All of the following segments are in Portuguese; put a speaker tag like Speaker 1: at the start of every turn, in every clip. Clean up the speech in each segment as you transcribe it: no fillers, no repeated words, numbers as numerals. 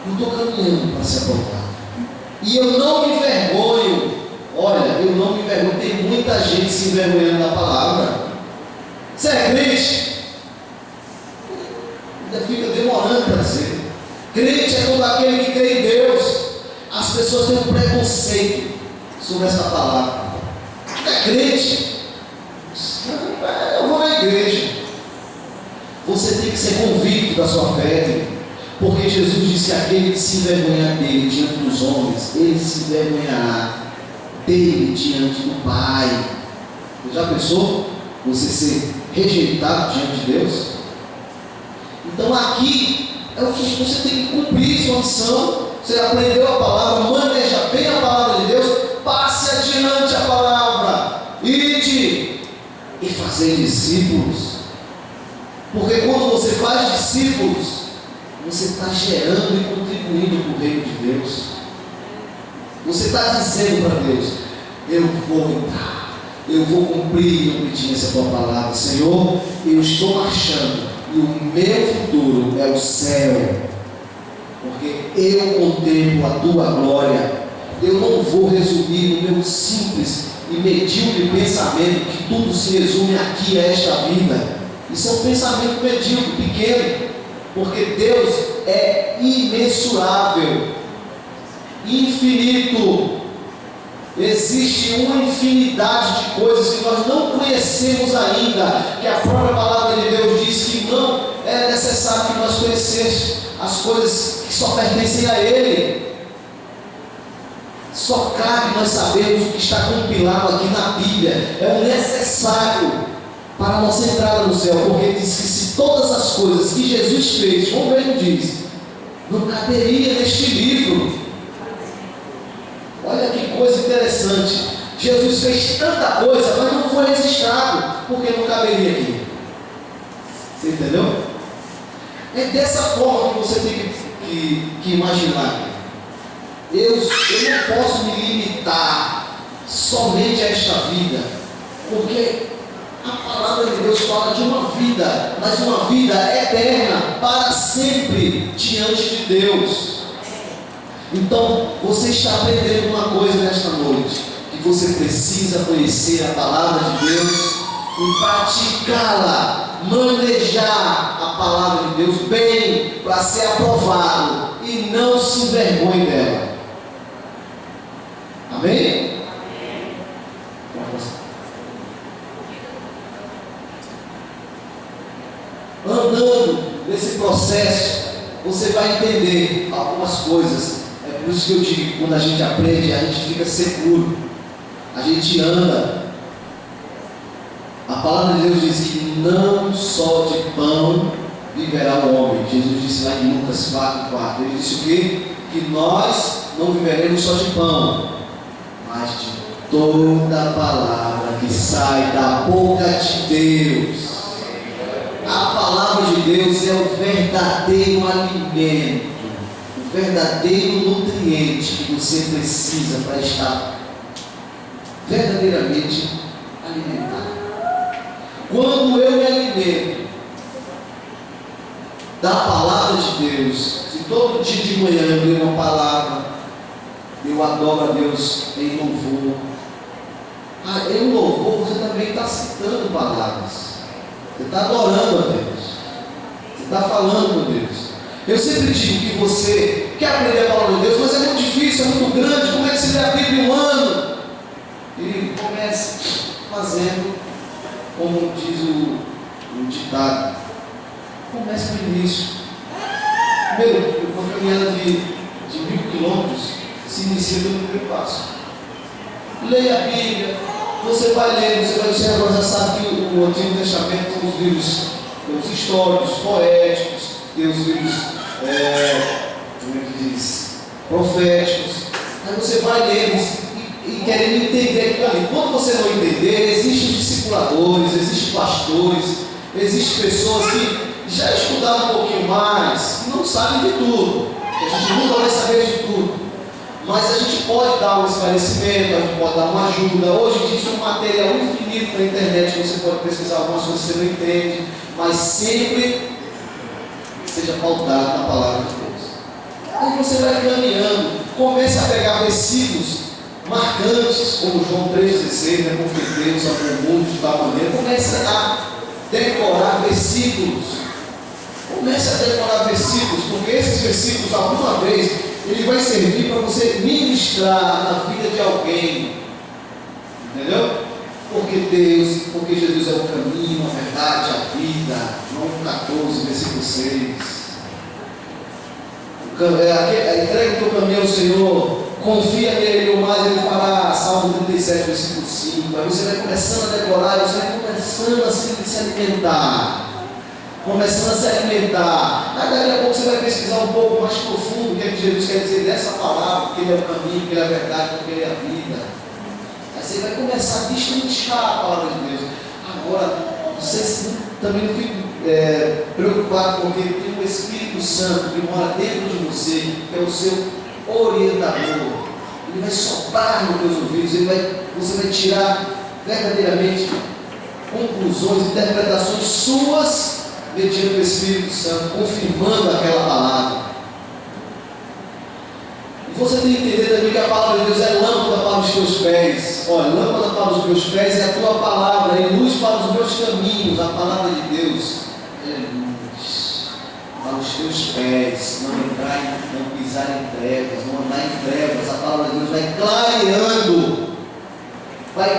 Speaker 1: Eu estou caminhando para ser aprovado. E eu não me envergonho. Olha, eu não me envergonho. Tem muita gente se envergonhando da palavra. Você é crente? Ainda fica demorando para dizer. Crente é todo aquele que crê em Deus. As pessoas têm um preconceito sobre essa palavra. Você é crente? Eu vou na igreja. Você tem que ser convicto da sua fé. Porque Jesus disse que aquele que se envergonhar dele diante dos homens, ele se envergonhará dele diante do Pai. Você já pensou? Você ser rejeitado diante de Deus? Então aqui é o que você tem que cumprir sua missão. Você aprendeu a palavra, maneja bem a palavra de Deus, passe adiante a palavra, ide e fazer discípulos. Porque quando você faz discípulos, você está gerando e contribuindo para o reino de Deus. Você está dizendo para Deus: eu vou entrar, eu vou cumprir em obediência a tua palavra. Senhor, eu estou marchando e o meu futuro é o céu, porque eu contemplo a tua glória. Eu não vou resumir no meu simples e medíocre pensamento que tudo se resume aqui a esta vida. Isso é um pensamento medíocre, pequeno, porque Deus é imensurável, infinito. Existe uma infinidade de coisas que nós não conhecemos ainda, que a própria palavra de Deus diz que não é necessário que nós conhecemos as coisas que só pertencem a Ele. Só cabe nós sabermos o que está compilado aqui na Bíblia. É o necessário para a nossa entrada no céu, porque diz que se todas as coisas que Jesus fez, como ele diz, não caberia neste livro. Olha que coisa interessante. Jesus fez tanta coisa, mas não foi registrado, porque não caberia aqui. Você entendeu? É dessa forma que você tem que imaginar. Eu não posso me limitar somente a esta vida, porque a palavra de Deus fala de uma vida, mas uma vida eterna, para sempre, diante de Deus. Então, você está aprendendo uma coisa nesta noite, que você precisa conhecer a palavra de Deus e praticá-la, manejar a palavra de Deus bem, para ser aprovado, e não se envergonhe dela. Amém? Andando nesse processo, você vai entender algumas coisas. É por isso que eu digo, quando a gente aprende, a gente fica seguro, a gente anda. A palavra de Deus diz que não só de pão viverá o homem. Jesus disse lá em Lucas 4:4. Ele disse o quê? Que nós não viveremos só de pão, mas de toda a palavra que sai da boca de Deus. A palavra de Deus é o verdadeiro alimento, o verdadeiro nutriente que você precisa para estar verdadeiramente alimentado. Quando eu me alimento da palavra de Deus, se todo dia de manhã eu leio uma palavra, eu adoro a Deus em louvor. Em louvor você também está citando palavras. Você está adorando a Deus. Você está falando com Deus. Eu sempre digo que você quer aprender a palavra de Deus, mas é muito difícil, é muito grande. Como é que você lê a Bíblia em um ano? E comece fazendo, como diz o ditado. Comece no início. Primeiro, uma caminhada de 1000 quilômetros se inicia pelo primeiro passo. Leia a Bíblia. Você vai ler, você vai observar, já sabe que o Antigo Testamento tem os livros, os históricos, poéticos, tem os livros, como é que diz, proféticos. Aí você vai ler e querendo entender aquilo ali. Quando você não entender, existem discipuladores, existem pastores, existem pessoas que já estudaram um pouquinho mais e não sabem de tudo. A gente nunca vai saber de tudo. Mas a gente pode dar um esclarecimento, a gente pode dar uma ajuda. Hoje existe um material infinito na internet, você pode pesquisar algumas coisas que você não entende, mas sempre seja pautado na palavra de Deus. Aí você vai caminhando, comece a pegar versículos marcantes, como João 3,16, né? Porque Deus amou o mundo de tal maneira. Comece a decorar versículos. Comece a decorar versículos, porque esses versículos, alguma vez, ele vai servir para você ministrar na vida de alguém. Entendeu? Porque Jesus é o caminho, a verdade, a vida. João 14, versículo 6. Entrega o teu caminho ao Senhor, confia nele, o mais ele fará. Salmo 37, versículo 5. Aí você vai começando a decorar, você vai começando a se alimentar. Começando a se alimentar. Aí daqui a pouco você vai pesquisar um pouco mais profundo o que é que Jesus quer dizer dessa palavra, porque ele é o caminho, porque ele é a verdade, porque ele é a vida. Aí você vai começar a destrinchar a palavra de Deus. Agora, você também não fique preocupado, porque tem o Espírito Santo que mora dentro de você, que é o seu orientador. Ele vai soprar nos teus ouvidos, você vai tirar verdadeiramente conclusões, interpretações suas, mediante o Espírito Santo, confirmando aquela palavra. E você tem que entender também que a palavra de Deus é lâmpada para os teus pés. Olha, lâmpada para os meus pés é a tua palavra, é luz para os meus caminhos. A palavra de Deus é luz para os teus pés, não pisar em trevas, não andar em trevas. A palavra de Deus vai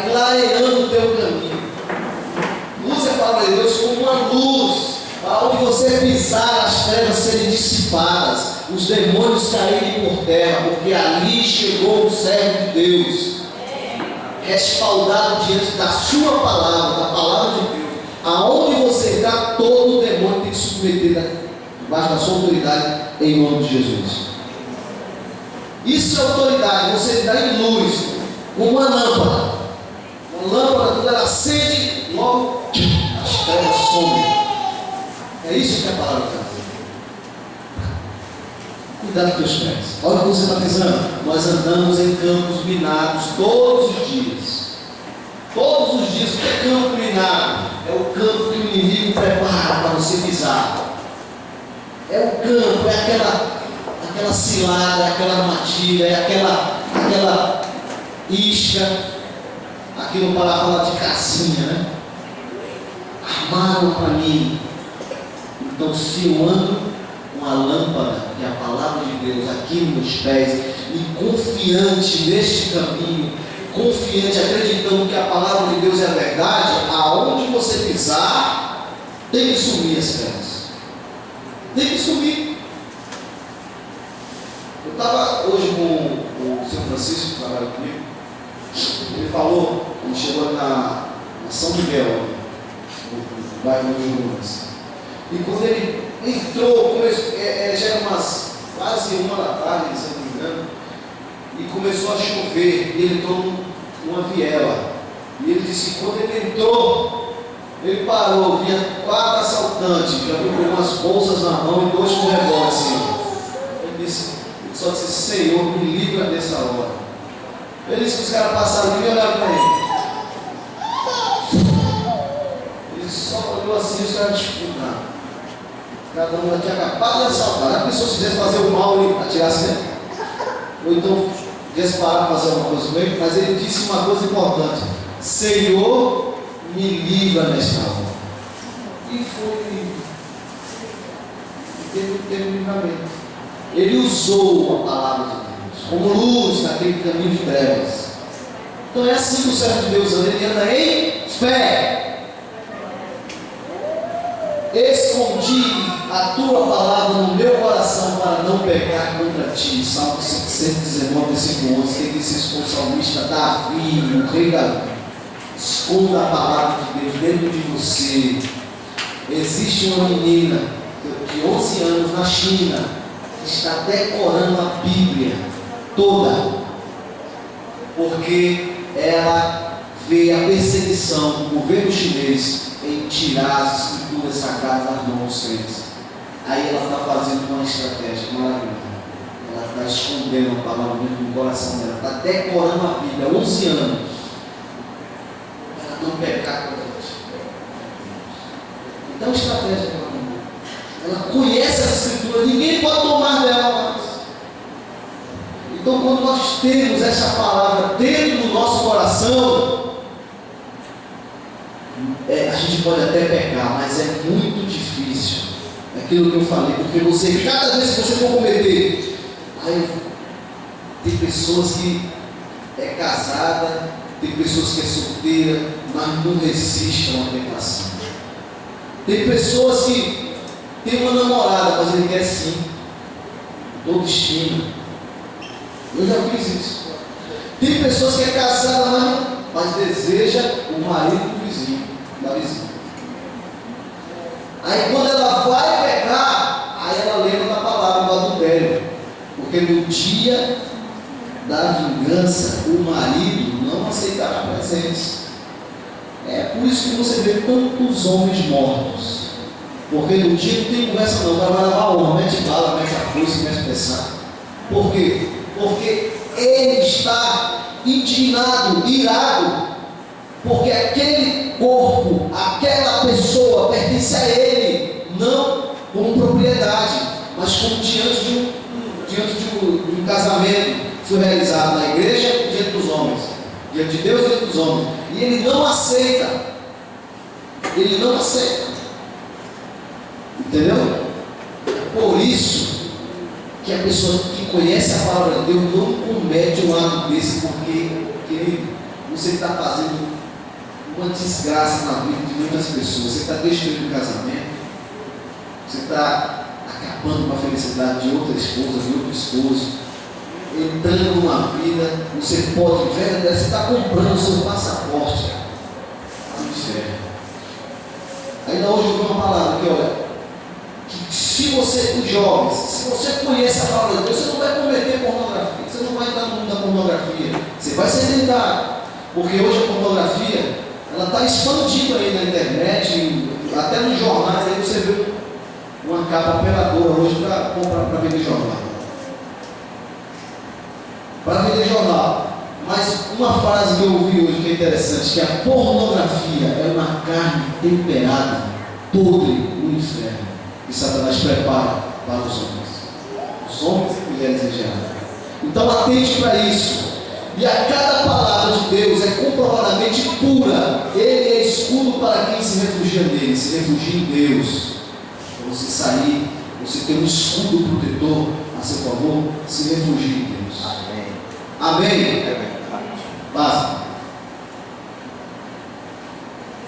Speaker 1: clareando o teu caminho. Use a palavra de Deus como uma luz, para onde você pisar, as trevas serem dissipadas, os demônios caírem por terra, porque ali chegou o servo de Deus, respaldado diante da sua palavra, da palavra de Deus. Aonde você está, todo o demônio tem que se submeter debaixo da sua autoridade, em nome de Jesus. Isso é autoridade, você está em luz, como uma lâmpada. Uma lâmpada, quando ela acende, logo as trevas somem. É isso que a palavra está dizendo. Cuidado com os teus pés. Olha o que você está pensando. Nós andamos em campos minados todos os dias. Todos os dias. O que é campo minado? É o campo que o inimigo prepara para você pisar. É o campo, é aquela cilada, é aquela armadilha, é aquela isca. Aqui no Pará fala de casinha, né? Armaram para mim. Então, se eu ando com a lâmpada, que é a palavra de Deus, aqui nos meus pés, e confiante neste caminho, confiante, acreditando que a palavra de Deus é a verdade, aonde você pisar, tem que sumir as pedras. Tem que sumir. Eu estava hoje com o seu Francisco, que trabalha comigo. Ele falou, ele chegou na São Miguel, no bairro de Jurunas. E quando ele entrou, já era quase 1 da tarde, se não me engano, e começou a chover, e ele entrou numa viela. E ele disse que quando ele entrou, ele parou, vinha 4 assaltantes, já viu com umas bolsas na mão e 2 com revólver assim. Ele só disse, Senhor, me livra dessa hora. Ele disse que os caras passaram ali e olharam para ele. Ele só olhou assim, os caras disputaram. Cada um tinha acabado de assaltar. A pessoa se quisesse fazer o mal e atirasse nele. Ou então quisesse parar para fazer uma coisa com ele, mas ele disse uma coisa importante: Senhor, me livra nesta hora. E foi. Teve livramento. Ele usou a palavra de Deus como luz naquele caminho de trevas. Então é assim que o servo de Deus anda. Ele anda em fé. Escondi a tua palavra no meu coração para não pecar contra ti. Salmo 119, versículo 11. Quem disse isso foi o salmista Davi, o rei Davi. Esconda a palavra de Deus dentro de você. Existe uma menina de 11 anos na China que está decorando a Bíblia toda, porque ela vê a perseguição do governo chinês em tirar as escrituras sagradas das mãos dos crentes. Aí ela está fazendo uma estratégia maravilhosa. Ela está escondendo a palavra dentro do coração dela, está decorando a Bíblia há 11 anos. Ela não pecar contra Deus. Então, a estratégia que ela conhece as escrituras, ninguém pode tomar dela mais. temos essa palavra dentro do nosso coração, a gente pode até pecar, mas é muito difícil. É aquilo que eu falei, porque cada vez que você for cometer, tem pessoas que é casada, tem pessoas que é solteira, mas não resistem a uma tentação. Tem pessoas que tem uma namorada, mas ele quer sim, todo destino. Eu já fiz isso. Tem pessoas que é casada, mas deseja o marido do vizinho, da vizinha. Aí quando ela vai pecar, aí ela lembra da palavra do adultério. Porque no dia da vingança, o marido não aceitará presentes. É por isso que você vê tantos homens mortos. Porque no dia não tem conversa não, vai levar a honra, mete bala, mete a força, mete pensar. Por quê? Porque ele está indignado, irado, porque aquele corpo, aquela pessoa pertence a ele, não como propriedade, mas como diante de um casamento que foi realizado na igreja diante dos homens, diante de Deus diante dos homens, e ele não aceita, entendeu? Por isso que a pessoa que conhece a palavra de Deus não comete um ato desse, porque você está fazendo uma desgraça na vida de muitas pessoas. Você está destruindo o casamento, você está acabando com a felicidade de outra esposa, de outro esposo, entrando numa vida. Você pode, você está comprando o seu passaporte para o inferno. Ainda hoje eu vi uma palavra que, olha, se você, os jovens, se você conhece a palavra de Deus, você não vai cometer pornografia, você não vai entrar no mundo da pornografia, você vai se tentar, porque hoje a pornografia, ela está expandindo aí na internet, até nos jornais, aí você vê uma capa apeladora hoje para comprar, para vender jornal. Para vender jornal. Mas uma frase que eu ouvi hoje que é interessante, que a pornografia é uma carne temperada, podre no inferno. E Satanás prepara para os homens e mulheres em geral. Então atente para isso. E a cada palavra de Deus é comprovadamente pura. Ele é escudo para quem se refugia nele. Se refugia em Deus. Para você sair, você tem um escudo protetor a seu favor, se refugie em Deus. Amém. Amém. Basta.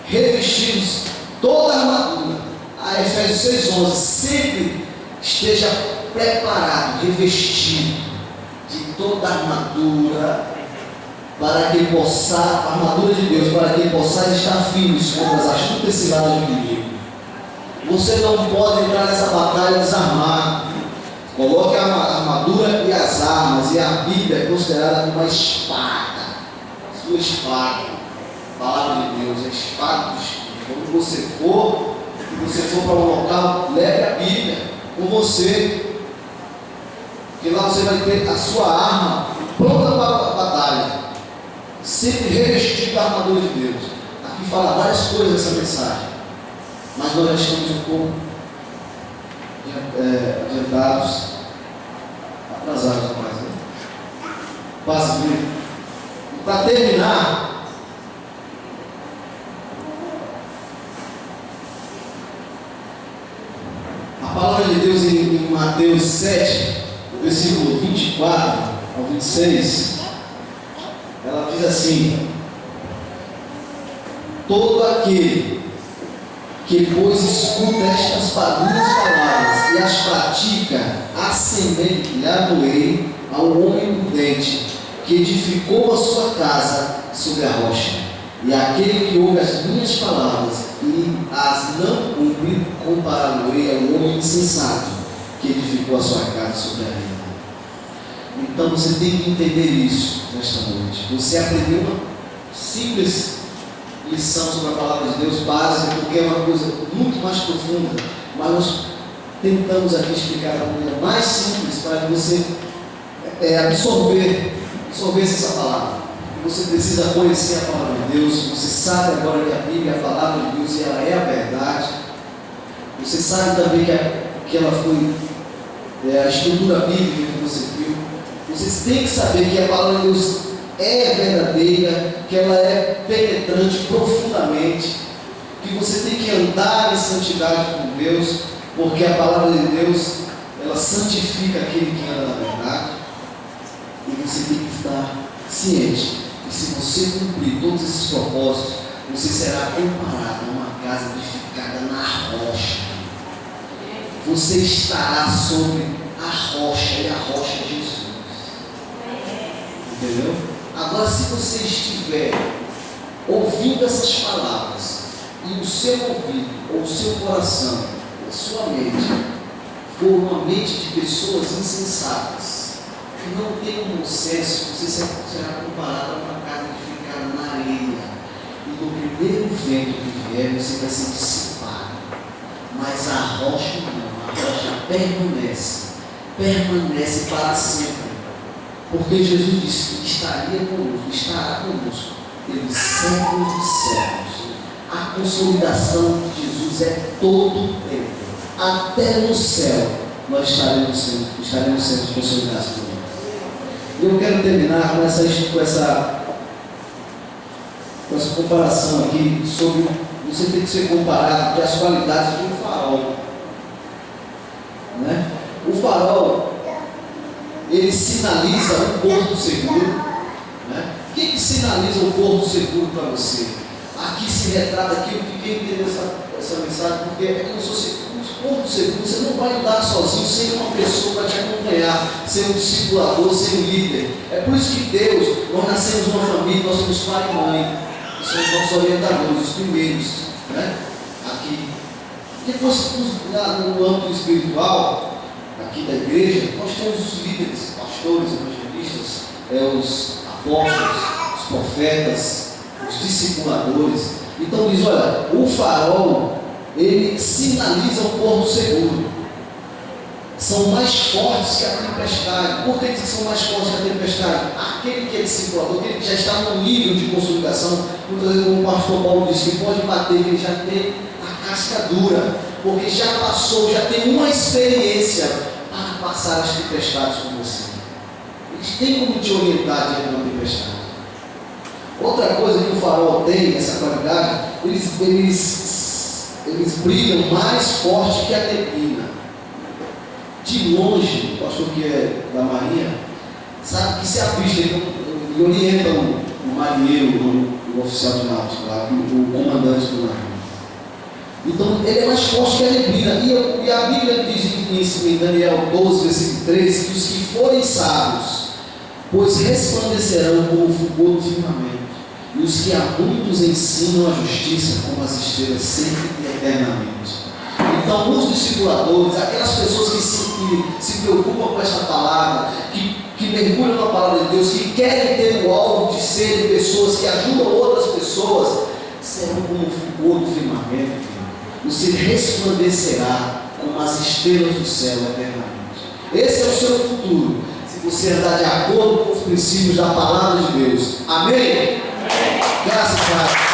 Speaker 1: Revestidos toda a armadura. A Efésios 6,11, sempre esteja preparado, revestido de toda a armadura, para que possa, a armadura de Deus, para que possa estar firmes contra as astutas ciladas do inimigo. Você não pode entrar nessa batalha desarmado. Coloque a armadura e as armas, e a Bíblia é considerada uma espada, sua espada, a palavra de Deus, a espada do Espírito. Quando você for para um local, leve a Bíblia com você, porque lá você vai ter a sua arma pronta para a batalha, sempre revestido da armadura de Deus. Aqui fala várias coisas essa mensagem, mas nós já estamos um pouco adiantados, atrasados mais, né? Passe comigo. Para terminar, a palavra de Deus em Mateus 7, versículo 24 ao 26, ela diz assim: todo aquele que, pois, escuta estas palavras e as pratica, assemelhar-me-ei ao homem prudente que edificou a sua casa sobre a rocha. E aquele que ouve as minhas palavras e as não cumpre, compará-lo-ei ao homem insensato que edificou a sua casa sobre a areia. Então você tem que entender isso nesta noite. Você aprendeu uma simples lição sobre a palavra de Deus, básica, porque é uma coisa muito mais profunda, mas nós tentamos aqui explicar da maneira mais simples para que você absorver essa palavra. Você precisa conhecer a palavra de Deus. Você sabe agora que a Bíblia é a palavra de Deus e ela é a verdade. Você sabe também que ela foi a estrutura bíblica que você viu. Você Vocês têm que saber que a palavra de Deus é verdadeira, que ela é penetrante profundamente, que você tem que andar em santidade com Deus, porque a palavra de Deus, ela santifica aquele que anda na verdade. E você tem que estar ciente que se você cumprir todos esses propósitos, você será comparado a uma casa edificada na rocha. Você estará sobre a rocha, e a rocha é Jesus. Entendeu? Agora, se você estiver ouvindo essas palavras, e o seu ouvido, ou o seu coração, a sua mente, for uma mente de pessoas insensatas, que não tem um bom senso, você será comparado a uma casa edificada na areia. E no primeiro vento que vier, você vai ser dissipado. Mas a rocha não, a rocha permanece para sempre. Porque Jesus disse que estaria conosco, estará conosco pelos séculos dos séculos. A consolidação de Jesus é todo o tempo. Até no céu nós estaremos sendo consolidados por Ele. E eu quero terminar com essa comparação aqui sobre você tem que ser comparado com as qualidades de um farol. Né? O farol, ele sinaliza um porto seguro. Né? O que sinaliza um porto seguro para você? Aqui se retrata, aqui eu fiquei entendendo essa mensagem, porque é como se fosse um porto seguro. Você não vai andar sozinho sem uma pessoa para te acompanhar, sem um discipulador, sem um líder. É por isso que Deus, nós nascemos numa família, nós somos pai e mãe, nós somos nossos orientadores, os primeiros, né? Aqui. Depois, no âmbito espiritual, aqui da igreja, nós temos os líderes, pastores, evangelistas, os apóstolos, os profetas, os discipuladores. Então diz, olha, o farol, ele sinaliza um porto seguro. São mais fortes que a tempestade. Por que eles são mais fortes que a tempestade? Aquele que é discipulador, aquele que já está no nível de consolidação, muitas vezes o pastor Paulo diz que pode bater, que ele já tem a casca dura, porque já passou, já tem uma experiência para passar as tempestades com você. Eles têm como te orientar diante de uma tempestade. Outra coisa que o farol tem, essa qualidade, eles brilham mais forte que a neblina. De longe, o pastor que é da Marinha, sabe que se avista, ele orienta o marinheiro, o oficial de náutica, o comandante do navio. Então, ele é mais forte que a neblina. E a Bíblia diz em Daniel 12, versículo 13, que os que forem sábios, pois resplandecerão como o fulgor do firmamento. E os que a muitos ensinam a justiça como as estrelas sempre e eternamente. Então, os discipuladores, aquelas pessoas que se preocupam com essa palavra, que mergulham na palavra de Deus, que querem ter o alvo de serem pessoas que ajudam outras pessoas, serão como o fulgor do firmamento. Você resplandecerá como as estrelas do céu eternamente. Esse é o seu futuro, se você andar de acordo com os princípios da palavra de Deus. Amém? Graças a Deus.